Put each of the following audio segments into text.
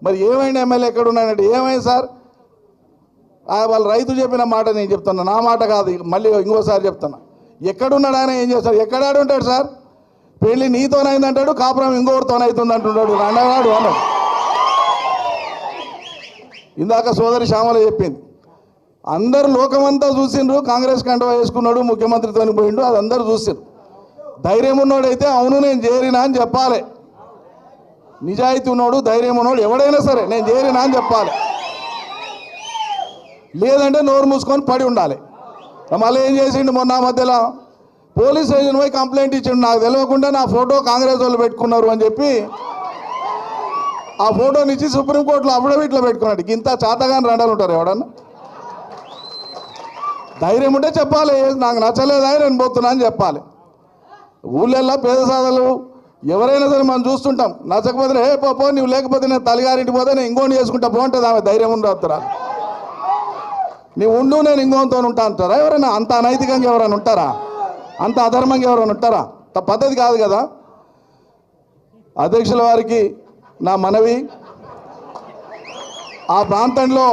మరి ఏమైనా ఎమ్మెల్యే ఎక్కడున్నాడంటే ఏమైంది సార్ వాళ్ళు రైతు చెప్పిన మాట నేను చెప్తున్నా, నా మాట కాదు, మళ్ళీ ఇంకోసారి చెప్తున్నా. ఎక్కడున్నాడు ఆయన, ఏం చేస్తాడు, ఎక్కడాడు ఉంటాడు సార్? పెళ్ళి నీతోనైందంటాడు, కాపురం ఇంకొకరితోనవుతుంది అంటున్నాడు, అన్నగాడు అన్నాడు. ఇందాక సోదరి శ్యామల చెప్పింది, అందరు లోకమంతా చూసిండ్రు, కాంగ్రెస్ కండువా వేసుకున్నాడు, ముఖ్యమంత్రితో పోయిండు, అది అందరూ చూసిండ్రు. ధైర్యం ఉన్నోడైతే అవును నేను చేరినా అని చెప్పాలి. నిజాయితీ ఉన్నాడు, ధైర్యం ఉన్నాడు ఎవడైనా సరే నేను చేరినా అని చెప్పాలి. లేదంటే నోరు మూసుకొని పడి ఉండాలి. మళ్ళీ ఏం చేసిండు, మొన్న మధ్యలో పోలీస్ స్టేషన్ పోయి కంప్లైంట్ ఇచ్చిండు, నాకు తెలియకుండా నా ఫోటో కాంగ్రెస్ వాళ్ళు పెట్టుకున్నారు అని చెప్పి ఆ ఫోటోని ఇచ్చి సుప్రీంకోర్టులో అఫిడవిట్లో పెట్టుకున్నాడు. ఇంత చాతగాని రండాలు ఉంటారు ఎవడన్నా? ధైర్యం ఉంటే చెప్పాలి, నాకు నచ్చలేదా నేను పోతున్నా అని చెప్పాలి. ఊళ్ళల్లో పేద సాధలు ఎవరైనా సరే మనం చూస్తుంటాం, నచ్చకపోతే ఏ పో నువ్వు లేకపోతే నేను తల్లిగారింటికి పోతే నేను ఇంకోటి చేసుకుంటా బాగుంటుంది, ఆమె ధైర్యం ఉండవుతారా? నీవు ఉండు నేను ఇంకోతో ఉంటా అంటారా ఎవరైనా? అంత అనైతికంగా ఎవరైనా ఉంటారా? అంత అధర్మంగా ఎవరైనా ఉంటారా? పద్ధతి కాదు కదా. అధ్యక్షుల వారికి నా మనవి, ఆ ప్రాంతంలో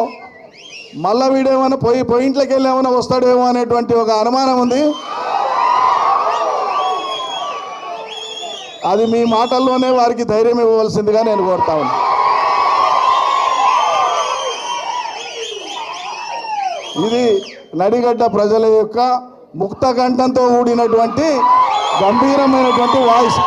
మళ్ళా వీడేమన్నా పోయింట్లోకి వెళ్ళి ఏమైనా వస్తాడేమో అనేటువంటి ఒక అనుమానం ఉంది. అది మీ మాటల్లోనే వారికి ధైర్యం ఇవ్వవలసిందిగా నేను కోరుతా ఉన్నా. ఇది నడిగడ్డ ప్రజల యొక్క ముక్త కంఠంతో కూడినటువంటి గంభీరమైనటువంటి వాయిస్.